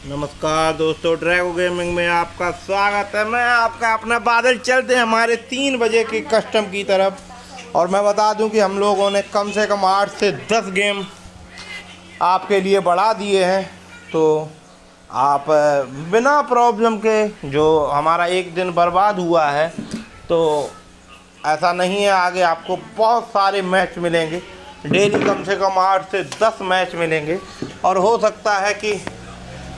नमस्कार दोस्तों, Drago gaming में आपका स्वागत है। मैं आपका अपना बादल। चलते हैं हमारे 3 बजे की कस्टम की तरफ। और मैं बता दूं कि हम लोगों ने कम से कम 8 से 10 गेम आपके लिए बढ़ा दिए हैं, तो आप बिना प्रॉब्लम के, जो हमारा एक दिन बर्बाद हुआ है, तो ऐसा नहीं है। आगे आपको बहुत सारे मैच मिलेंगे, डेली कम से कम 8 से 10 मैच मिलेंगे। और हो सकता है कि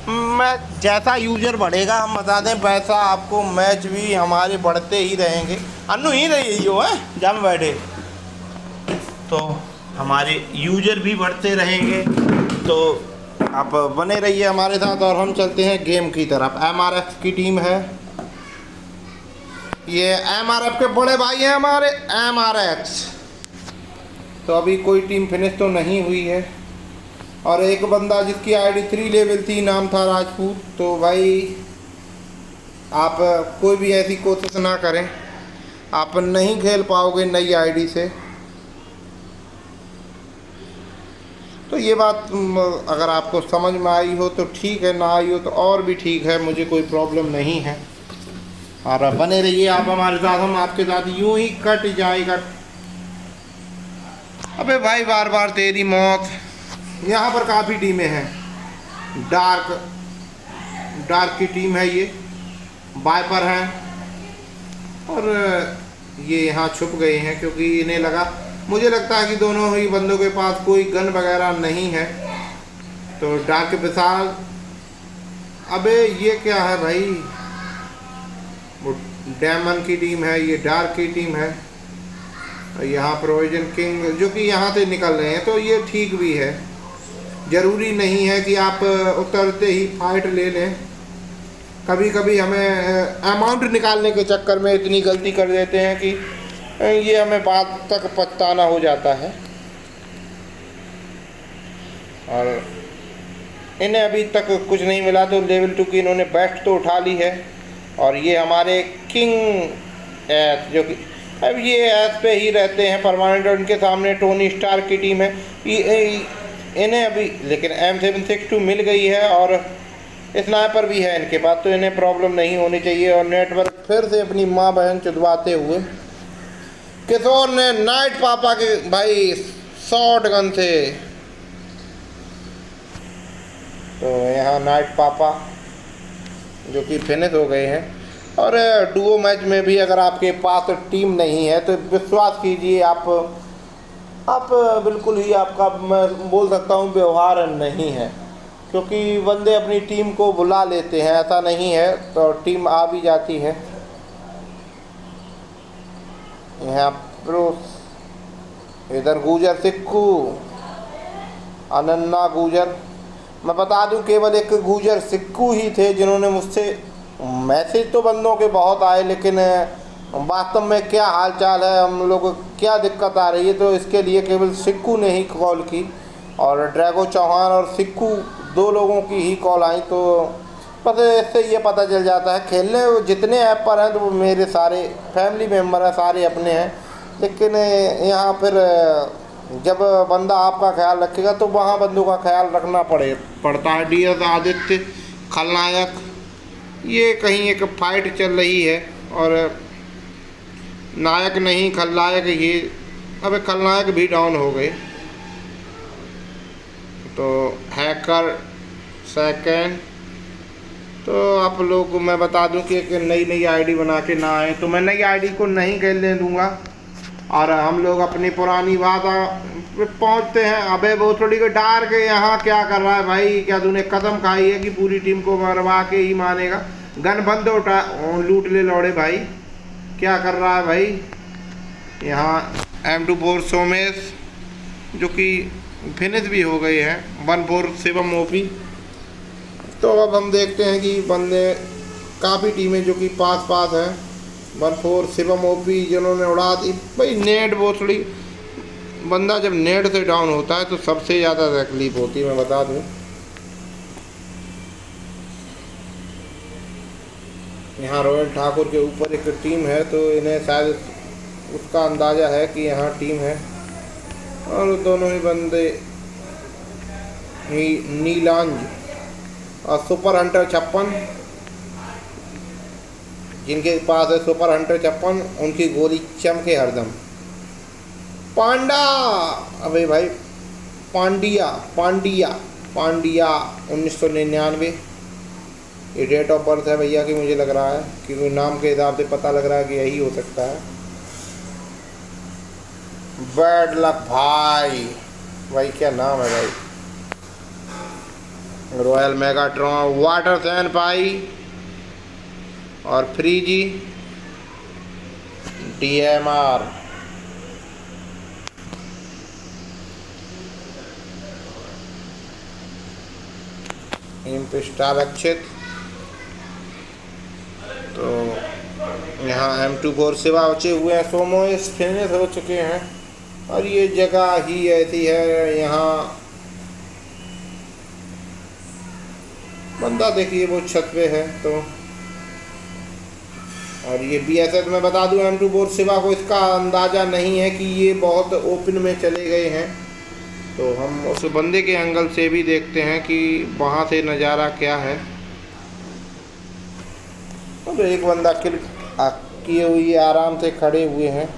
मैच जैसा यूजर बढ़ेगा, हम बता दें, वैसा आपको मैच भी हमारे बढ़ते ही रहेंगे। अन्नू ही रही जो है जहाँ बैठे, तो हमारे यूजर भी बढ़ते रहेंगे। तो आप बने रहिए हमारे साथ। और हम चलते हैं गेम की तरफ। एमआरएफ की टीम है, ये एमआरएफ के बड़े भाई हैं हमारे एमआरएक्स। तो अभी कोई टीम फिनिश तो नहीं हुई है। और एक बंदा जिसकी आईडी 3 लेवल थी, नाम था राजपूत। तो भाई आप कोई भी ऐसी कोशिश ना करें, आप नहीं खेल पाओगे नई आईडी से। तो ये बात अगर आपको समझ में आई हो तो ठीक है, ना आई हो तो और भी ठीक है, मुझे कोई प्रॉब्लम नहीं है। और बने रहिए आप हमारे साथ, हम आपके साथ यूं ही कट जाएगा। अबे भाई, बार बार तेरी मौत। यहाँ पर काफ़ी टीमें हैं। डार्क की टीम है, ये वाइपर हैं। और ये यहाँ छुप गए हैं क्योंकि इन्हें लगा, मुझे लगता है कि दोनों ही बंदों के पास कोई गन वगैरह नहीं है। तो डार्क विशाल, अबे ये क्या है भाई, वो डेमन की टीम है, ये डार्क की टीम है। यहाँ प्रोविजन किंग जो कि यहाँ से निकल रहे हैं, तो ये ठीक भी है। ज़रूरी नहीं है कि आप उतरते ही फाइट ले लें। कभी कभी हमें अमाउंट निकालने के चक्कर में इतनी गलती कर देते हैं कि ये हमें बाद तक पछताना हो जाता है। और इन्हें अभी तक कुछ नहीं मिला, तो लेवल 2 की इन्होंने बेस्ट तो उठा ली है। और ये हमारे किंग एस, जो कि अब ये एस पे ही रहते हैं परमानेंट। और उनके सामने टोनी स्टार्क की टीम है। इन्हें अभी लेकिन M762 मिल गई है और स्नाइपर भी है इनके पास, तो इन्हें प्रॉब्लम नहीं होनी चाहिए। और नेटवर्क फिर से अपनी माँ बहन चुदवाते हुए किशोर ने नाइट पापा के भाई शॉट गन से, तो यहाँ नाइट पापा जो कि फिनिश हो गए हैं। और डुओ मैच में भी अगर आपके पास टीम नहीं है तो विश्वास कीजिए, आप बिल्कुल ही, आपका मैं बोल सकता हूँ, व्यवहार नहीं है। क्योंकि बंदे अपनी टीम को बुला लेते हैं, ऐसा नहीं है, तो टीम आ भी जाती है। यहाँ प्रो, इधर गुजर सिक्कू, अनन्ना गुजर। मैं बता दूं, केवल एक गुजर सिक्कू ही थे जिन्होंने मुझसे, मैसेज तो बंदों के बहुत आए, लेकिन वास्तव में क्या हालचाल है, हम लोग को क्या दिक्कत आ रही है, तो इसके लिए केवल सिक्कू ने ही कॉल की। और ड्रैगो चौहान और सिक्कू 2 लोगों की ही कॉल आई। तो बस इससे ये पता चल जाता है, खेलने जितने ऐप पर हैं तो वो मेरे सारे फैमिली मेम्बर हैं, सारे अपने हैं। लेकिन यहाँ फिर जब बंदा आपका ख्याल रखेगा तो वहाँ बंदों का ख्याल रखना पड़ता है। DS आदित्य खलनायक, ये कहीं एक फाइट चल रही है और नायक नहीं खलनायक, ये अबे खलनायक भी डाउन हो गए। तो हैकर सेकंड, तो आप लोग, मैं बता दूं कि एक नई आईडी बना के ना आए, तो मैं नई आईडी को नहीं खेलने दूंगा। और हम लोग अपनी पुरानी बात पहुंचते हैं। अबे वो थोड़ी को डार के यहाँ क्या कर रहा है भाई, क्या तूने कदम खाई है कि पूरी टीम को मरवा के ही मानेगा? गन बंद उठा, लूट ले लौड़े भाई, क्या कर रहा है भाई? यहाँ M24 सोमेश जो कि फिनिश भी हो गए हैं, 14 शिवम ओपी। तो अब हम देखते हैं कि बंदे, काफ़ी टीमें जो कि पास हैं। 14 शिवम ओपी जिन्होंने उड़ा दी भाई नेट। वो थोड़ी, बंदा जब नेट से डाउन होता है तो सबसे ज़्यादा तकलीफ होती है, मैं बता दूँ। यहाँ रॉयल ठाकुर के ऊपर एक टीम है, तो इन्हें शायद उसका अंदाज़ा है कि यहाँ टीम है। और दोनों ही बंदे नीलांज और सुपर हंटर 56, जिनके पास है सुपर हंटर 56 उनकी गोली चमके हरदम। पांडा, अबे भाई पांडिया पांडिया पांडिया 1999, ये डेट ऑफ बर्थ है भैया की, मुझे लग रहा है क्योंकि नाम के हिसाब से पता लग रहा है कि यही हो सकता है। बैड लक भाई क्या नाम है भाई। रॉयल मेगाट्रॉन, वाटर सैन पाई और फ्रीजी DMR। पिस्टाल अच्छित, तो यहाँ M24 सिवा बचे हुए हैं। सोमोइस फिनिश हो चुके हैं और ये जगह ही ऐसी है। यहाँ बंदा देखिए वो छत पे है। तो और ये BSS में बता दूं M24 सिवा को इसका अंदाज़ा नहीं है कि ये बहुत ओपन में चले गए हैं। तो हम उस बंदे के एंगल से भी देखते हैं कि वहाँ से नज़ारा क्या है। तो एक बंदा किल किए हुए आराम से खड़े हुए हैं।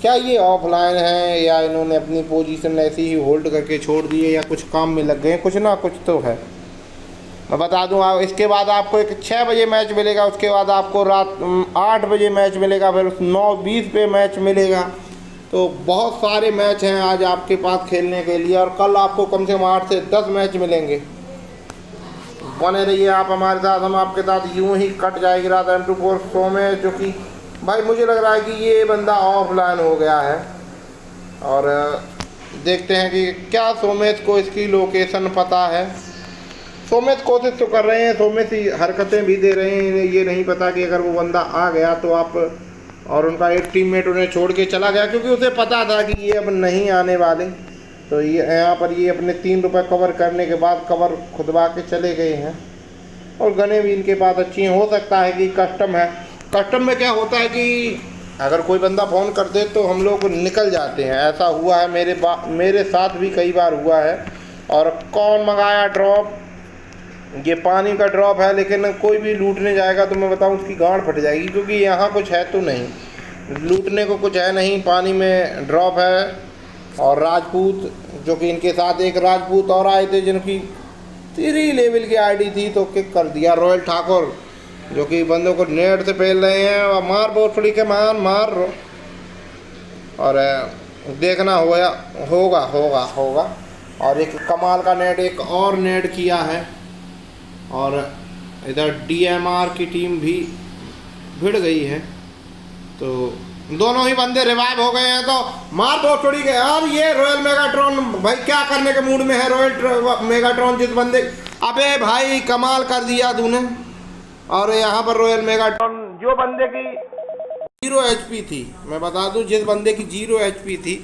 क्या ये ऑफलाइन है या इन्होंने अपनी पोजीशन ऐसी ही होल्ड करके छोड़ दी है या कुछ काम में लग गए हैं, कुछ ना कुछ तो है। मैं बता दूं आप, इसके बाद आपको एक 6 बजे मैच मिलेगा, उसके बाद आपको रात 8 बजे मैच मिलेगा, फिर 9:20 पे मैच मिलेगा। तो बहुत सारे मैच हैं आज आपके पास खेलने के लिए और कल आपको कम से कम 8 से 10 मैच मिलेंगे। बने रहिए आप हमारे साथ, हम आपके साथ यूं ही कट जाएगी रात M24 शो में, जो कि भाई मुझे लग रहा है कि ये बंदा ऑफलाइन हो गया है। और देखते हैं कि क्या सोमेश को इसकी लोकेशन पता है। सोमेश कोशिश तो कर रहे हैं, सोमेश हरकतें भी दे रहे हैं। ये नहीं पता कि अगर वो बंदा आ गया तो आप, और उनका एक टीममेट उन्हें छोड़ के चला गया क्योंकि उसे पता था कि ये अब नहीं आने वाले। तो ये यहाँ पर ये अपने 3 रुपये कवर करने के बाद कवर खुदवा के चले गए हैं। और गने भी इनके पास अच्छी हैं। हो सकता है कि कस्टम है। कस्टम में क्या होता है कि अगर कोई बंदा फ़ोन कर दे तो हम लोग निकल जाते हैं। ऐसा हुआ है मेरे साथ भी कई बार हुआ है। और कौन मंगाया ड्रॉप, ये पानी का ड्रॉप है, लेकिन कोई भी लूटने जाएगा तो मैं बताऊं उसकी गांड फट जाएगी, क्योंकि यहाँ कुछ है तो नहीं, लूटने को कुछ है नहीं। पानी में ड्रॉप है। और राजपूत, जो कि इनके साथ एक राजपूत और आए थे जिनकी 3 लेवल की आईडी थी, तो किक कर दिया। रॉयल ठाकुर जो कि बंदों को नेट से फेल रहे हैं, और मार बोसड़ी के मार। और देखना होगा। और एक कमाल का नेट, एक और नेट किया है। और इधर DMR की टीम भी भिड़ गई है। तो दोनों ही बंदे रिवाइव हो गए हैं। तो मार दो छोड़ी गए। और ये रॉयल मेगाट्रॉन भाई क्या करने के मूड में है। रॉयल मेगाट्रॉन जिस बंदे, अबे भाई कमाल कर दिया तूने। और यहाँ पर रॉयल मेगाट्रॉन जो बंदे की 0 HP थी, मैं बता दूं जिस बंदे की 0 HP थी,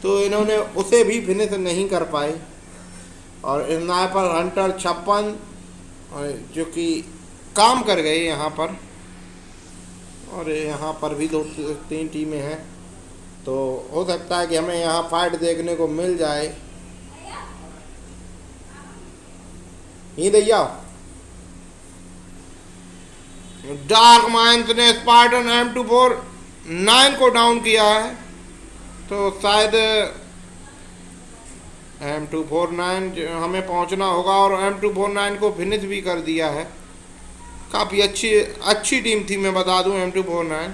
तो इन्होंने उसे भी फिनिश नहीं कर पाए। और स्नाइपर हंटर 56 जो कि काम कर गए यहाँ पर। और यहाँ पर भी 2-3 टीमें हैं। तो हो सकता है कि हमें यहाँ फाइट देखने को मिल जाए। ये दैया डार्क माइंस ने स्पार्टन M249 को डाउन किया है। तो शायद M249 हमें पहुंचना होगा। और M249 को फिनिश भी कर दिया है। काफ़ी अच्छी टीम थी, मैं बता दूं M249।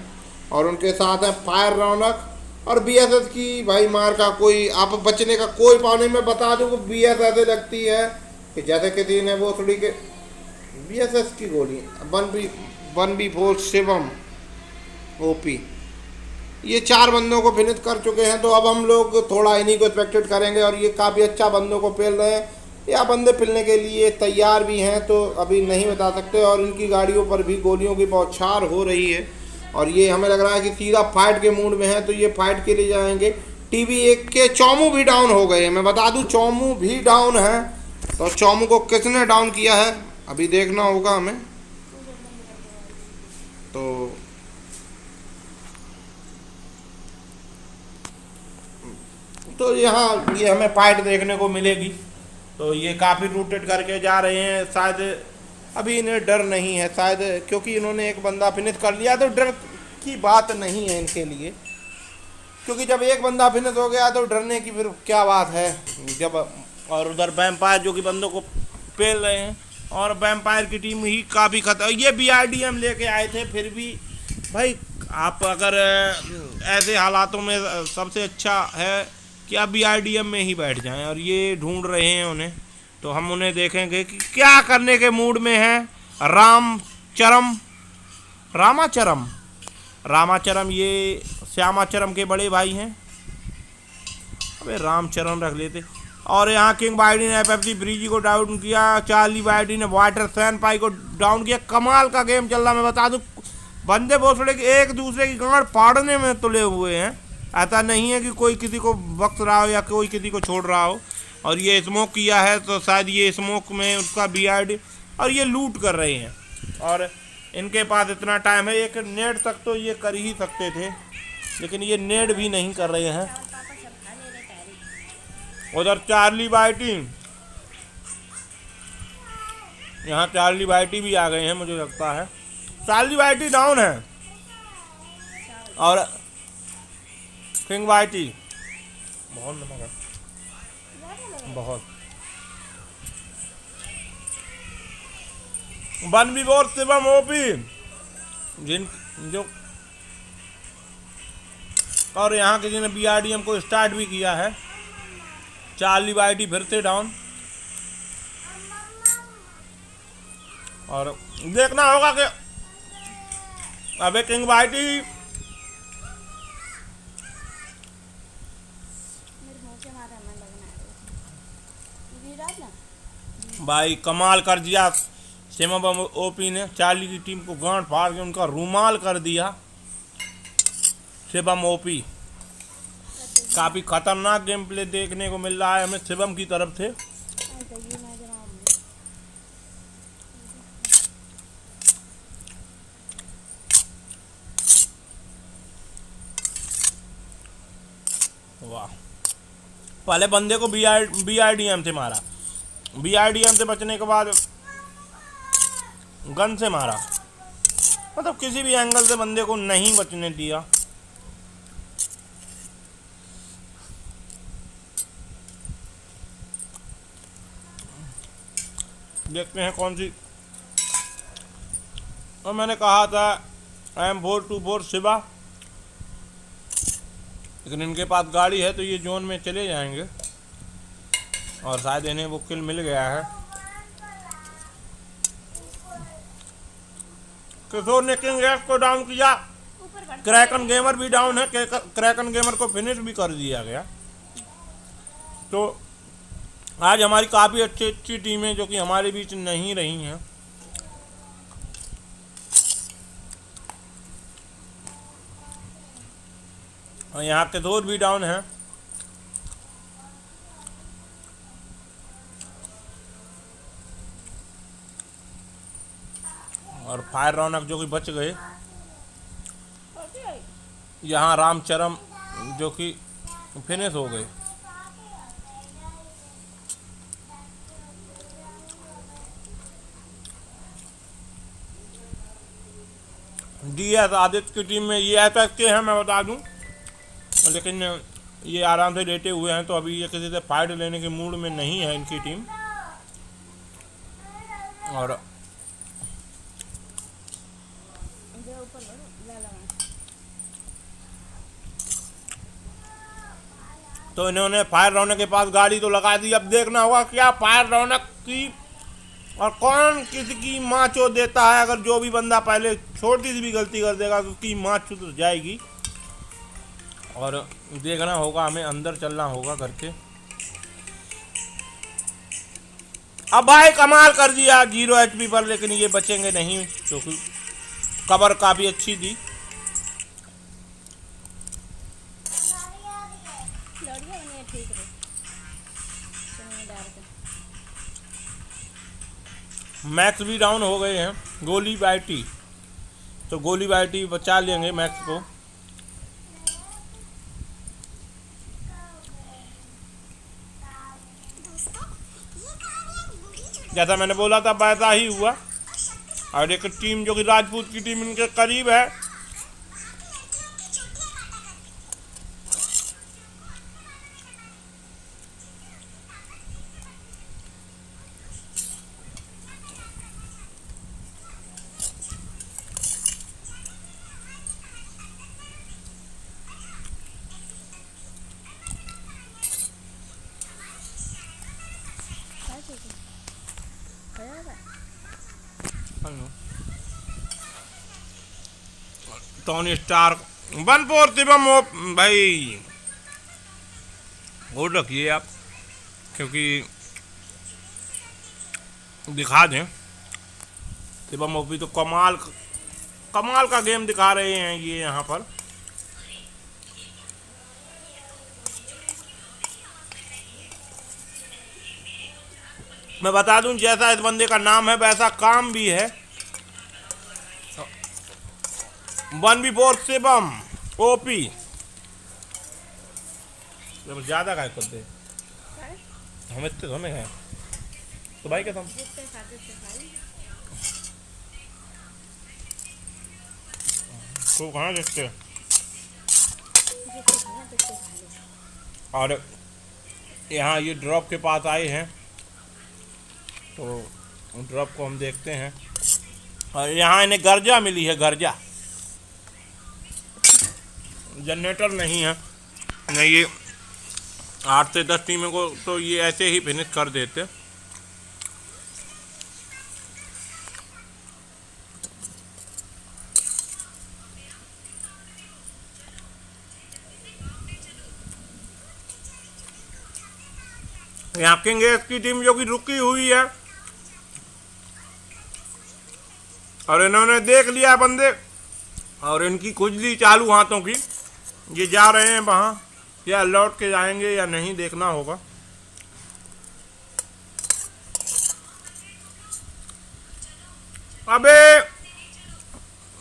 और उनके साथ है फायर रौनक और BSS की भाई मार का कोई आप बचने का कोई पाने में बता दूं कि BSS ऐसे लगती है कि जैसे किसी ने वो थोड़ी के BSS की गोली 1v4 शिवम OP, ये 4 बंदों को फिनिश कर चुके हैं। तो अब हम लोग थोड़ा इन्हीं को एक्सपेक्टेड करेंगे। और ये काफ़ी अच्छा बंदों को पेल रहे हैं, या बंदे पिलने के लिए तैयार भी हैं, तो अभी नहीं बता सकते। और इनकी गाड़ियों पर भी गोलियों की बौछार हो रही है। और ये हमें लग रहा है कि सीधा फाइट के मूड में है, तो ये फाइट के लिए जाएंगे। TV1 के चौमू भी डाउन हो गए हैं, मैं बता दूं चौमू भी डाउन है। तो चौमू को किसने डाउन किया है अभी देखना होगा हमें। तो यहाँ ये हमें फाइट देखने को मिलेगी। तो ये काफ़ी रूटेड करके जा रहे हैं। शायद अभी इन्हें डर नहीं है, शायद क्योंकि इन्होंने एक बंदा फिनिश कर लिया, तो डर की बात नहीं है इनके लिए, क्योंकि जब एक बंदा फिनिश हो गया तो डरने की फिर क्या बात है जब। और उधर वैम्पायर जो कि बंदों को पेल रहे हैं, और वैम्पायर की टीम ही काफ़ी खतर। ये BRDM लेके आए थे, फिर भी भाई आप अगर ऐसे हालातों में सबसे अच्छा है कि आप BRDM में ही बैठ जाएं। और ये ढूंढ रहे हैं उन्हें, तो हम उन्हें देखेंगे कि क्या करने के मूड में हैं। रामाचरम ये श्यामाचरम के बड़े भाई हैं। अबे रामचरण रख लेते। और यहाँ किंग बाइडी ने FFC ब्रीजी को डाउन किया, चार्ली बाइडी ने वाटर सैन पाई को डाउन किया। कमाल का गेम चल रहा, मैं बता दूं बंदे भोसड़े के एक दूसरे की गांड फाड़ने में तुले हुए हैं। ऐसा नहीं है कि कोई किसी को बख्श रहा हो या कोई किसी को छोड़ रहा हो। और ये स्मोक किया है तो शायद ये स्मोक में उसका BRD, और ये लूट कर रहे हैं। और इनके पास इतना टाइम है, एक नेट तक तो ये कर ही सकते थे, लेकिन ये नेट भी नहीं कर रहे हैं। उधर चार्ली बाइटी, यहाँ चार्ली बाइटी भी आ गए हैं, मुझे लगता है चार्ली बाइटी डाउन है। और किंग बाइटी बहुत नमक है, बहुत। 1v4 शिवम OP जिन जो, और यहाँ किसी ने BRDM को स्टार्ट भी किया है। चार्ली बाइटी फिर से डाउन, और देखना होगा कि अबे किंग बाइटी भाई कमाल कर दिया। शिवम OP ने चार्ली की टीम को गांड फाड़ के उनका रूमाल कर दिया। शिवम OP काफ़ी खतरनाक गेम प्ले देखने को मिल रहा है हमें शिवम की तरफ से। वाह, पहले बंदे को BRDM से मारा, BRDM से बचने के बाद गन से मारा, मतलब किसी भी एंगल से बंदे को नहीं बचने दिया। देखते हैं कौन सी। और मैंने कहा था M424 शिवा, लेकिन इनके पास गाड़ी है तो ये जोन में चले जाएंगे, और शायद इन्हें वो किल मिल गया है। किशोर ने किंग एक्स को डाउन किया, क्रैकन गेमर भी डाउन है, क्रैकन गेमर को फिनिश भी कर दिया गया। तो आज हमारी काफ़ी अच्छी टीमें जो कि हमारे बीच नहीं रही हैं। और यहाँ किशोर भी डाउन है। और फायर रौनक जो कि बच गए। यहाँ रामचरम जो कि फिनिश हो गए। DS आदित्य की टीम में ये FX के हैं, मैं बता दूं, लेकिन ये आराम से लेटे हुए हैं, तो अभी ये किसी से फाइट लेने के मूड में नहीं है इनकी टीम। और तो इन्होंने फायर रौनक के पास गाड़ी तो लगा दी। अब देखना होगा क्या फायर रौनक की और कौन किसी की माँ चोट देता है। अगर जो भी बंदा पहले छोटी सी भी गलती कर देगा तो उसकी माँ चुत जाएगी। और देखना होगा, हमें अंदर चलना होगा करके। अब भाई कमाल कर दिया 0 HP पर, लेकिन ये बचेंगे नहीं क्योंकि कवर काफ़ी अच्छी थी। मैक्स भी डाउन हो गए हैं, गोली बाइटी, तो गोली बाइटी बचा लेंगे मैक्स को। जैसा मैंने बोला था वैसा ही हुआ। और एक टीम जो कि राजपूत की टीम इनके करीब है। टोनी स्टार 1-4 शिवम भाई होल्ड रखिए आप, क्योंकि दिखा दें शिवम ओपी तो कमाल कमाल का गेम दिखा रहे हैं ये यहाँ पर। मैं बता दूं जैसा इस बंदे का नाम है वैसा काम भी है। 1v4 शिवम ओपी जब ज्यादा काय करते हम इतने तो हमें तो भाई क्या तुम तो कहाँ देखते। और यहाँ ये ड्रॉप के पास आए हैं तो ड्रॉप को हम देखते हैं। और यहाँ इन्हें गर्जा मिली है, गर्जा जनरेटर नहीं है। नहीं ये 8 से 10 टीमों को तो ये ऐसे ही फिनिश कर देते। यहाँ किंग एस की टीम जो कि रुकी हुई है और इन्होंने देख लिया बंदे और इनकी खुजली चालू हाथों की। ये जा रहे हैं वहां, या लौट के जाएंगे या नहीं देखना होगा। अबे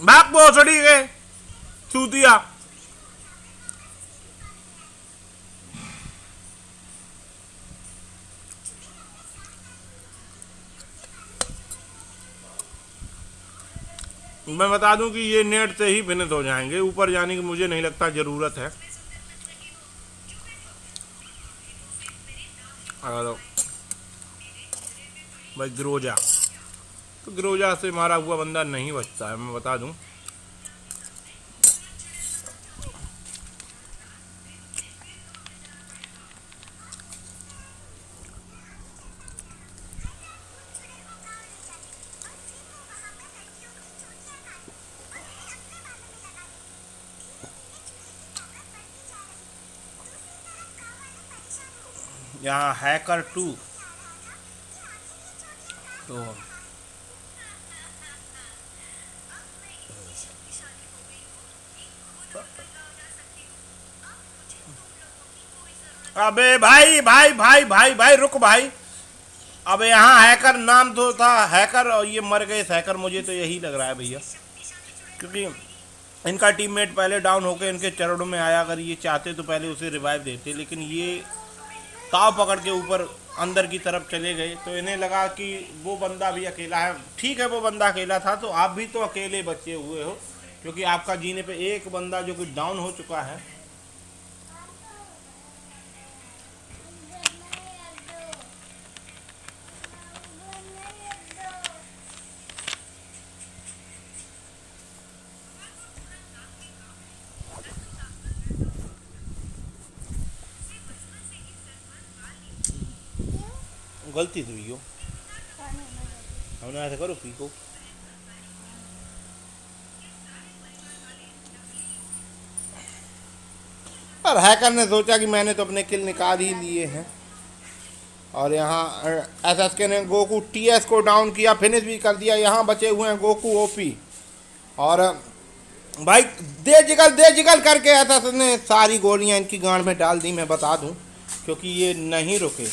भाग भोसड़ी गए चूतिया। मैं बता दूं कि ये नेट से ही फिनिश हो जाएंगे, ऊपर जाने की मुझे नहीं लगता ज़रूरत है। अगर भाई ग्रोजा तो ग्रोजा से मारा हुआ बंदा नहीं बचता है, मैं बता दूं। यहाँ हैकर 2 तो अबे भाई भाई भाई भाई भाई रुक भाई। अबे यहाँ हैकर नाम तो था हैकर और ये मर गए हैकर, मुझे तो यही लग रहा है भैया, क्योंकि इनका टीममेट पहले डाउन होकर इनके चरणों में आया। अगर ये चाहते तो पहले उसे रिवाइव देते, लेकिन ये ताव पकड़ के ऊपर अंदर की तरफ चले गए तो इन्हें लगा कि वो बंदा भी अकेला है। ठीक है वो बंदा अकेला था तो आप भी तो अकेले बचे हुए हो, क्योंकि आपका जीने पे एक बंदा जो कि डाउन हो चुका है। गलती तो यो हमने ऐसा करो पी को। पर हैकर ने सोचा कि मैंने तो अपने किल निकाल ही लिए हैं। और यहाँ एसएसके ने गोकू टीएस को डाउन किया, फिनिश भी कर दिया। यहाँ बचे हुए हैं गोकू ओपी और भाई दे जिगल करके एसएस ने सारी गोलियाँ इनकी गांड में डाल दी। मैं बता दूं क्योंकि ये नहीं रुके,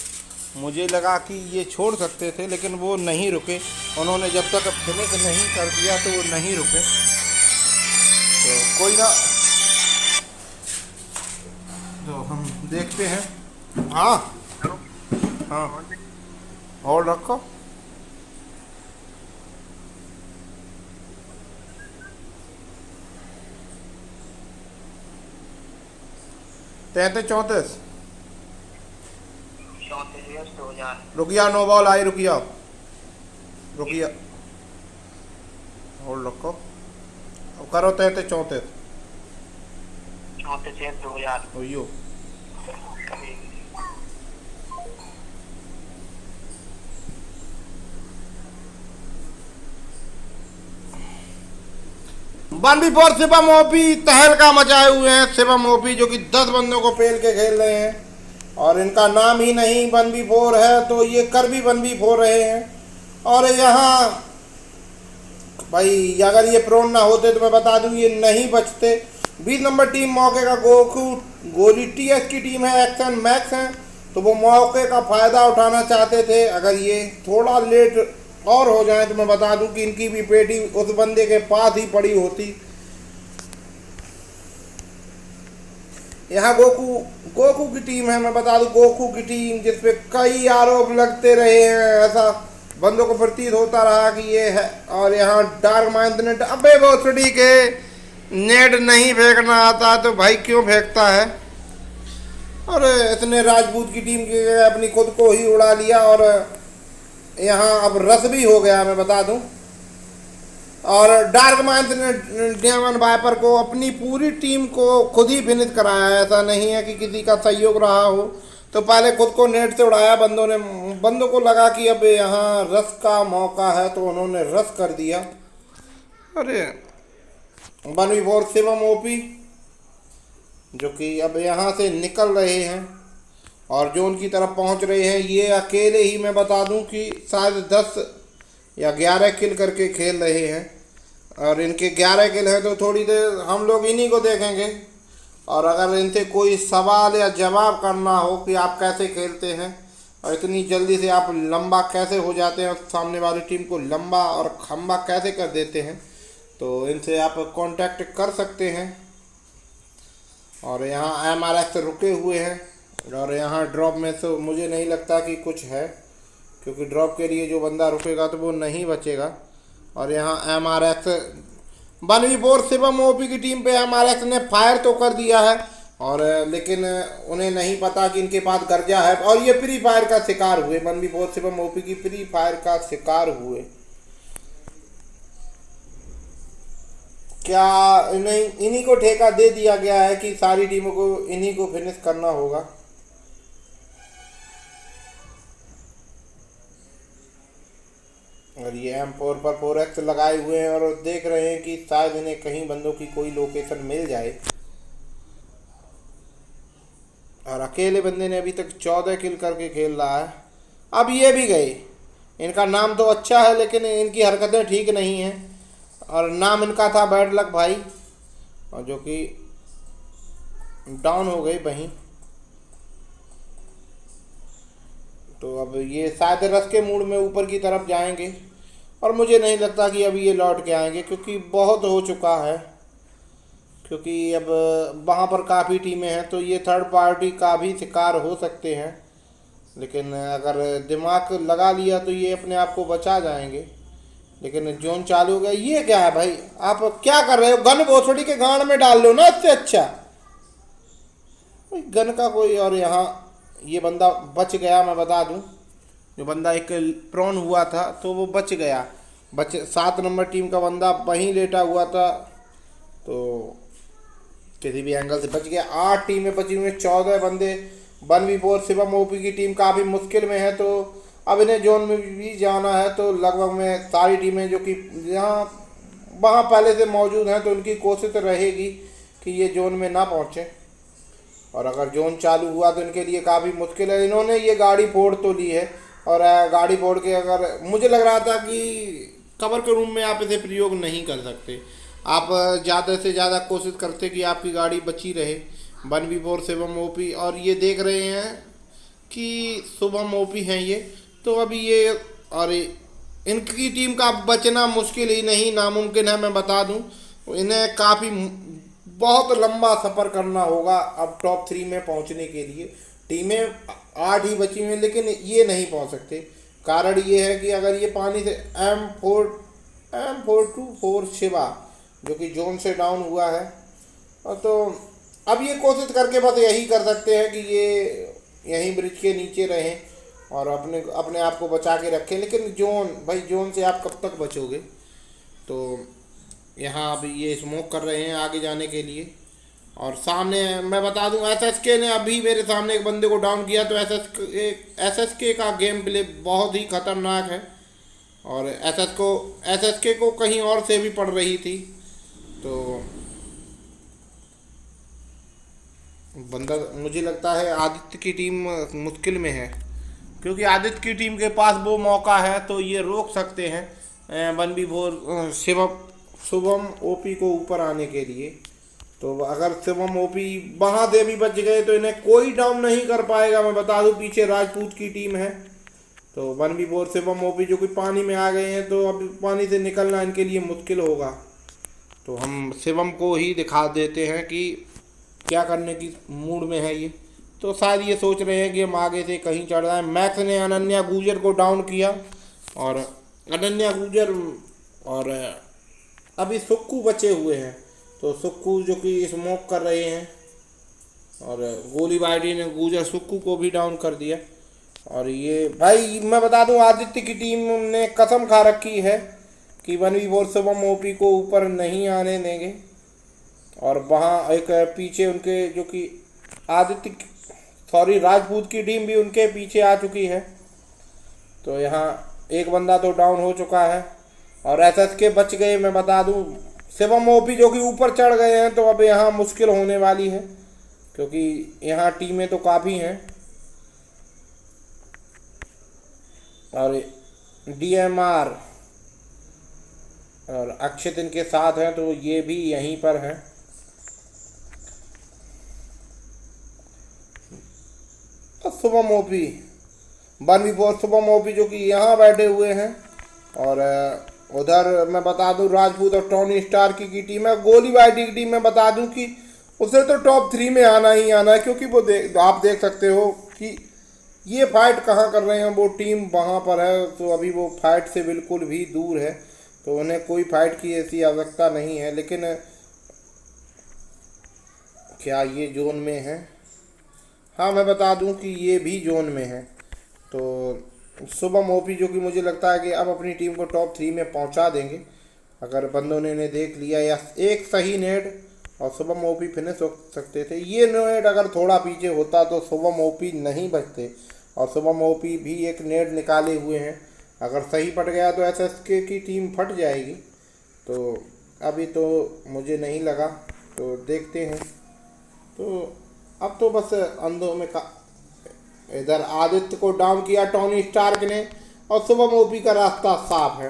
मुझे लगा कि ये छोड़ सकते थे लेकिन वो नहीं रुके। उन्होंने जब तक फिनिश नहीं कर दिया तो वो नहीं रुके। तो कोई ना, तो हम देखते हैं। हाँ हाँ और रखो। 33-34। 34-2000। रुकिया, नो बॉल आई, रुकिया रुकिया, होल्ड रखो, अब करो 33-34। 34-2000। ओयो वन बी फोर शिवम ओपी तहलका मचाए हुए हैं। शिवम ओपी जो कि 10 बंदों को पेल के खेल रहे हैं और इनका नाम ही नहीं 1v4 है, तो ये कर भी 1v4 रहे हैं। और यहाँ भाई अगर ये प्रोन ना होते तो मैं बता दूं ये नहीं बचते। 20 नंबर टीम मौके का गोकू गोली टीएस की टीम है, एक्शन मैक्स है, तो वो मौके का फायदा उठाना चाहते थे। अगर ये थोड़ा लेट और हो जाए तो मैं बता दूं कि इनकी भी पेटी उस बंदे के पास ही पड़ी होती। यहाँ गोकू की टीम है, मैं बता दूं गोकू की टीम, जिसपे कई आरोप लगते रहे हैं, ऐसा बंदों को प्रतीत होता रहा कि ये है। और यहाँ डार्क माइंड ने अबे भोसड़ी के नेट नहीं फेंकना आता तो भाई क्यों फेंकता है। और इसने राजपूत की टीम के अपनी खुद को ही उड़ा लिया और यहाँ अब रस भी हो गया, मैं बता दूं। और डार्क माइंड ने डेमन वाइपर को अपनी पूरी टीम को खुद ही फिनिश कराया, ऐसा नहीं है कि किसी का सहयोग रहा हो। तो पहले खुद को नेट से उड़ाया बंदों ने, बंदों को लगा कि अब यहाँ रस का मौका है तो उन्होंने रस कर दिया। अरे 1v4 शिवम ओपी जो कि अब यहाँ से निकल रहे हैं और जोन की तरफ पहुँच रहे हैं। ये अकेले ही मैं बता दूं कि शायद 10 या 11 किल करके खेल रहे हैं और इनके 11 किल हैं, तो थोड़ी देर हम लोग इन्हीं को देखेंगे। और अगर इनसे कोई सवाल या जवाब करना हो कि आप कैसे खेलते हैं और इतनी जल्दी से आप लंबा कैसे हो जाते हैं और सामने वाली टीम को लंबा और खंबा कैसे कर देते हैं, तो इनसे आप कांटेक्ट कर सकते हैं। और यहाँ MRX रुके हुए हैं और यहाँ ड्रॉप में तो मुझे नहीं लगता कि कुछ है, क्योंकि ड्रॉप के लिए जो बंदा रुकेगा तो वो नहीं बचेगा। और यहाँ MRX 1v4 शिवम ओपी की टीम पे MRX ने फायर तो कर दिया है और लेकिन उन्हें नहीं पता कि इनके पास गर्जा है और ये फ्री फायर का शिकार हुए। 1v4 शिवम ओपी की फ्री फायर का शिकार हुए। क्या इन्हीं को ठेका दे दिया गया है कि सारी टीमों को इन्हीं को फिनिश करना होगा। और ये M4 पर 4x लगाए हुए हैं और देख रहे हैं कि शायद इन्हें कहीं बंदों की कोई लोकेशन मिल जाए। और अकेले बंदे ने अभी तक 14 किल करके खेल रहा है। अब ये भी गए, इनका नाम तो अच्छा है लेकिन इनकी हरकतें ठीक नहीं हैं और नाम इनका था बैड लक भाई, और जो कि डाउन हो गई वहीं। तो अब ये शायद रस के मूड में ऊपर की तरफ जाएंगे और मुझे नहीं लगता कि अभी ये लौट के आएंगे, क्योंकि बहुत हो चुका है। क्योंकि अब वहाँ पर काफ़ी टीमें हैं तो ये थर्ड पार्टी का भी शिकार हो सकते हैं, लेकिन अगर दिमाग लगा लिया तो ये अपने आप को बचा जाएंगे। लेकिन जोन चालू हो गया। ये क्या है भाई, आप क्या कर रहे हो? गन भोसड़ी के गांड में डाल लो ना, इससे अच्छा गन का कोई। और यहाँ ये बंदा बच गया, मैं बता दूं, जो बंदा एक प्रोन हुआ था तो वो बच गया। 7 नंबर टीम का बंदा वहीं लेटा हुआ था तो किसी भी एंगल से बच गया। 8 टीमें बची हुई हैं, 14 बंदे। 1v4 शिवम ओपी की टीम काफ़ी मुश्किल में है, तो अब इन्हें जोन में भी जाना है। तो लगभग में सारी टीमें जो कि यहाँ वहाँ पहले से मौजूद हैं तो उनकी कोशिश रहेगी कि ये जोन में ना पहुँचे। और अगर जोन चालू हुआ तो इनके लिए काफ़ी मुश्किल है। इन्होंने ये गाड़ी फोड़ तो ली है और गाड़ी फोड़ के, अगर मुझे लग रहा था कि कवर के रूम में आप इसे प्रयोग नहीं कर सकते, आप ज़्यादा से ज़्यादा कोशिश करते कि आपकी गाड़ी बची रहे। 1v4 शिवम ओपी, और ये देख रहे हैं कि शुभम ओपी हैं ये, तो अभी ये और इनकी टीम का बचना मुश्किल ही नहीं नामुमकिन है। मैं बता दूं, इन्हें काफ़ी बहुत लंबा सफ़र करना होगा अब टॉप 3 में पहुंचने के लिए। टीमें 8 ही बची हुई हैं लेकिन ये नहीं पहुंच सकते। कारण ये है कि अगर ये पानी से M424 शिवा जो कि जोन से डाउन हुआ है, और तो अब ये कोशिश करके बस यही कर सकते हैं कि ये यहीं ब्रिज के नीचे रहें और अपने अपने आप को बचा के रखें। लेकिन जोन भाई, जोन से आप कब तक बचोगे? तो यहाँ अभी ये स्मोक कर रहे हैं आगे जाने के लिए। और सामने मैं बता दूं, एसएसके ने अभी मेरे सामने एक बंदे को डाउन किया। तो एसएसके का गेम प्ले बहुत ही खतरनाक है और एसएसके को कहीं और से भी पड़ रही थी। तो बंदा, मुझे लगता है आदित्य की टीम मुश्किल में है, क्योंकि आदित्य की टीम के पास वो मौका है तो ये रोक सकते हैं 1v4 शुभम ओपी को ऊपर आने के लिए। तो अगर शिवम ओपी वहाँ से भी बच गए तो इन्हें कोई डाउन नहीं कर पाएगा। मैं बता दूं पीछे राजपूत की टीम है। तो 1v4 शिवम ओपी जो कि पानी में आ गए हैं, तो अब पानी से निकलना इनके लिए मुश्किल होगा। तो हम शिवम को ही दिखा देते हैं कि क्या करने की मूड में है ये। तो शायद ये सोच रहे हैं कि हम आगे से कहीं चढ़ रहे हैं। मैक्स ने अनन्या गुजर को डाउन किया और अनन्या गुजर और अभी सुक्कू बचे हुए हैं। तो सुक्कू जो कि स्मोक कर रहे हैं और गोली बाइडी ने गुजर सुक्कू को भी डाउन कर दिया। और ये भाई मैं बता दूं, आदित्य की टीम ने कसम खा रखी है कि 1v4 शिवम ओपी को ऊपर नहीं आने देंगे। और वहाँ एक पीछे उनके जो कि राजपूत की टीम भी उनके पीछे आ चुकी है। तो यहाँ एक बंदा तो डाउन हो चुका है और एसएसके बच गए। मैं बता दूं शिवम ओपी जो कि ऊपर चढ़ गए हैं। तो अब यहाँ मुश्किल होने वाली है, क्योंकि यहाँ टीमें तो काफ़ी हैं और डीएमआर और अक्षित इनके साथ हैं, तो ये भी यहीं पर हैं। Shubham OP 1v4 Shubham OP जो कि यहाँ बैठे हुए हैं। और उधर मैं बता दूं राजपूत और टोनी स्टार की टीम है। गोली बाइडी की टीम में बता दूं कि उसे तो टॉप 3 में आना ही आना है, क्योंकि वो आप देख सकते हो कि ये फाइट कहाँ कर रहे हैं। वो टीम वहाँ पर है, तो अभी वो फाइट से बिल्कुल भी दूर है, तो उन्हें कोई फाइट की ऐसी आवश्यकता नहीं है। लेकिन क्या ये जोन में है? हाँ, मैं बता दूं कि ये भी जोन में है। तो शुभम ओपी जो कि मुझे लगता है कि अब अपनी टीम को टॉप 3 में पहुंचा देंगे, अगर बंदों ने इन्हें देख लिया या एक सही नेट, और शुभम ओपी फिनिश हो सकते थे। ये नेट अगर थोड़ा पीछे होता तो शुभम ओपी नहीं बचते, और शुभम ओपी भी एक नेट निकाले हुए हैं। अगर सही पट गया तो एसएसके की टीम फट जाएगी। तो अभी तो मुझे नहीं लगा, तो देखते हैं। तो अब तो बस अंधों में इधर आदित्य को डाउन किया टोनी स्टार्क ने, और शुभम ओपी का रास्ता साफ है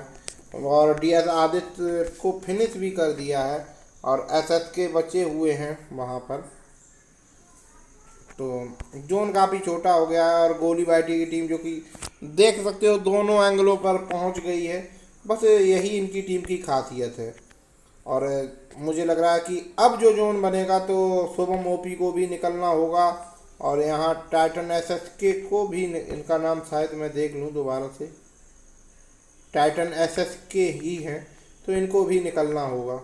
और डीएस आदित्य को फिनिश भी कर दिया है और एसएसके बचे हुए हैं वहाँ पर। तो जोन काफ़ी छोटा हो गया है और गोली बाइटी की टीम जो कि देख सकते हो दोनों एंगलों पर पहुँच गई है। बस यही इनकी टीम की खासियत है। और मुझे लग रहा है कि अब जो जोन बनेगा तो शुभम ओपी को भी निकलना होगा, और यहाँ टाइटन एसएसके को भी, इनका नाम शायद मैं देख लूँ दोबारा से, टाइटन एसएसके ही हैं, तो इनको भी निकलना होगा।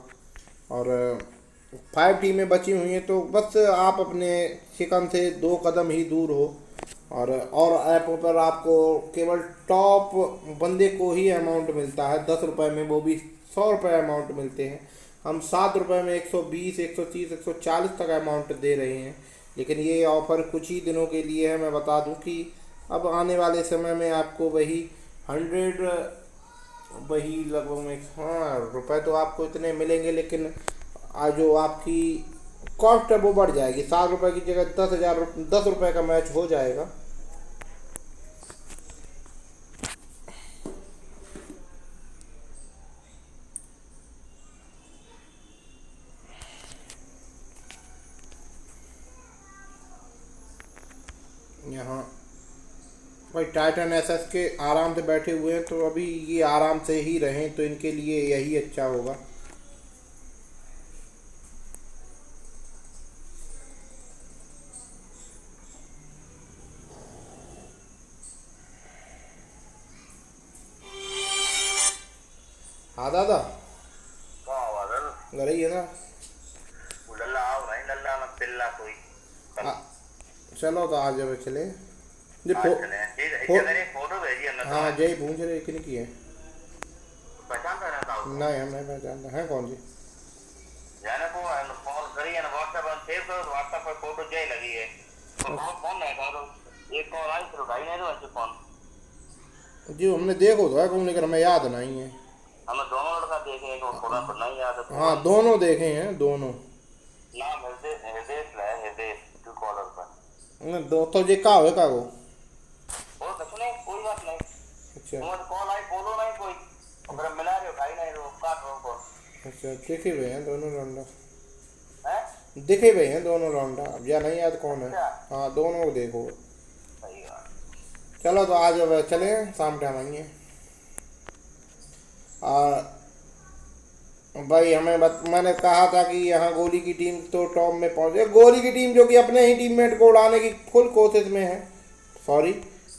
और 5 टीमें बची हुई हैं, तो बस आप अपने शिकन से 2 कदम ही दूर हो। और ऐपों पर आपको केवल टॉप बंदे को ही अमाउंट मिलता है 10 रुपये में, वो भी 100 रुपये अमाउंट मिलते हैं। हम 7 रुपये में 120, 130, 140 तक अमाउंट दे रहे हैं। लेकिन ये ऑफ़र कुछ ही दिनों के लिए है। मैं बता दूं कि अब आने वाले समय में आपको वही 100 वही लगभग में, हाँ, रुपये तो आपको इतने मिलेंगे, लेकिन जो आपकी कॉस्ट है वो बढ़ जाएगी। 7 रुपये की जगह 10 रुपये का मैच हो जाएगा। यहाँ भाई टाइटन एसएसके आराम से बैठे हुए हैं, तो अभी ये आराम से ही रहें तो इनके लिए यही अच्छा होगा। हाँ दादा, बादल घर ही है ना? लल्ला आओ भाई, लल्ला मत पिल्ला। खेलना कोई कल। चलो तो आज जब चले जी आज चले ठीक है। इधर एक फोटो भेजी हमने। हाँ जय पूछ रहे कि नहीं किए पहचानता रहता हूँ नहीं हम नहीं पहचानते हैं कौन जी जाने को कॉल करी है ना व्हाट्सएप पर सेव करो तो व्हाट्सएप पर फोटो जय लगी है तो फोन नहीं करो एक कॉल आई फिर उठाई नहीं तो ऐसे फोन जी हमने देखो तो है कौन लेकिन हमें याद नहीं है हमें दोनों लड़का देखे एक फोन पर नहीं याद है। हाँ दोनों देखे हैं दोनों नाम हृदय हृदय है हृदय टू कॉलर पर दो तो जे का हो का वो और कुछ नहीं कोई बात नहीं। अच्छा तुम्हारे कॉल आई बोलो नहीं कोई अगर मिला रहे हो उठाई नहीं तो काट रहो कॉल। अच्छा देखे हुए हैं दोनों लौंडा हैं दिखे हुए हैं दोनों लौंडा अब या नहीं याद कौन है अच्छा हाँ दोनों को देखो सही बात। चलो तो आज अब चले शाम टाइम आएंगे भाई मैंने कहा था कि यहाँ गोली की टीम तो टॉप में पहुँचे गोली की टीम जो कि अपने ही टीममेट को उड़ाने की फुल कोशिश में है सॉरी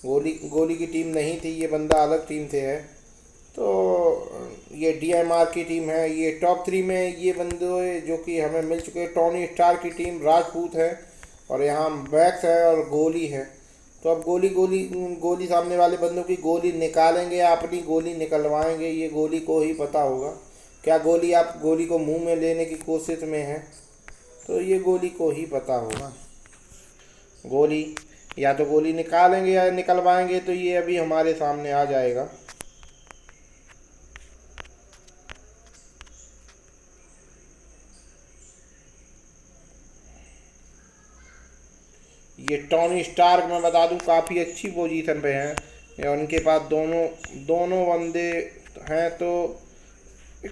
गोली की टीम नहीं थी ये बंदा अलग टीम से है तो ये DMR की टीम है ये टॉप 3 में ये बंदे जो कि हमें मिल चुके हैं टोनी स्टार की टीम राजपूत है और यहाँ बैक्स है और गोली है तो अब गोली सामने वाले बंदों की गोली निकालेंगे या अपनी गोली निकलवाएंगे ये गोली को ही पता होगा क्या गोली आप गोली को मुंह में लेने की कोशिश में है तो ये गोली को ही पता होगा गोली या तो गोली निकालेंगे या निकलवाएंगे तो ये अभी हमारे सामने आ जाएगा। ये टोनी स्टार्क मैं बता दूं काफ़ी अच्छी पोजीशन पे हैं या उनके पास दोनों बंदे हैं तो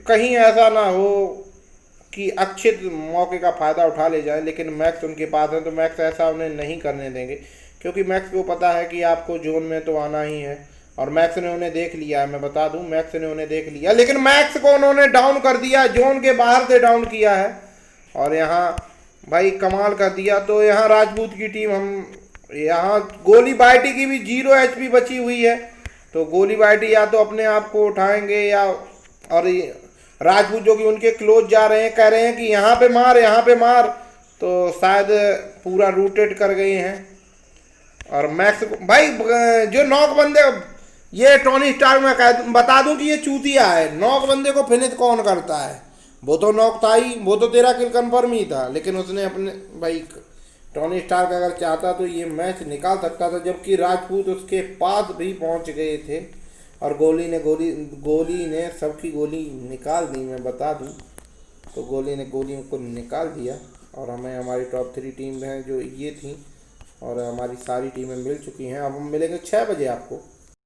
कहीं ऐसा ना हो कि अच्छे मौके का फ़ायदा उठा ले जाए लेकिन मैक्स उनके पास है तो मैक्स ऐसा उन्हें नहीं करने देंगे क्योंकि मैक्स को पता है कि आपको जोन में तो आना ही है और मैक्स ने उन्हें देख लिया है मैं बता दूं मैक्स ने उन्हें देख लिया लेकिन मैक्स को उन्होंने डाउन कर दिया जोन के बाहर से डाउन किया है और यहाँ भाई कमाल कर दिया तो यहाँ राजपूत की टीम हम यहाँ गोली बाइटी की भी 0 HP बची हुई है तो गोली बाइटी या तो अपने आप को उठाएंगे या और राजपूत जो कि उनके क्लोज जा रहे हैं कह रहे हैं कि यहाँ पे मार तो शायद पूरा रूटेड कर गए हैं और मैक्स भाई जो नॉक बंदे ये टोनी स्टार्क में बता दूं कि ये चूतिया है नॉक बंदे को फिनिश कौन करता है वो तो नॉक था ही वो तो तेरा किल कंफर्म ही था लेकिन उसने अपने भाई टोनी स्टार्क अगर चाहता तो ये मैच निकाल सकता था जबकि राजपूत उसके पास भी पहुंच गए थे और गोली ने सबकी गोली निकाल दी मैं बता दूं तो गोली ने गोली को निकाल दिया और हमें हमारी टॉप 3 टीम है जो ये थी और हमारी सारी टीमें मिल चुकी हैं अब हम मिलेंगे 6 बजे आपको।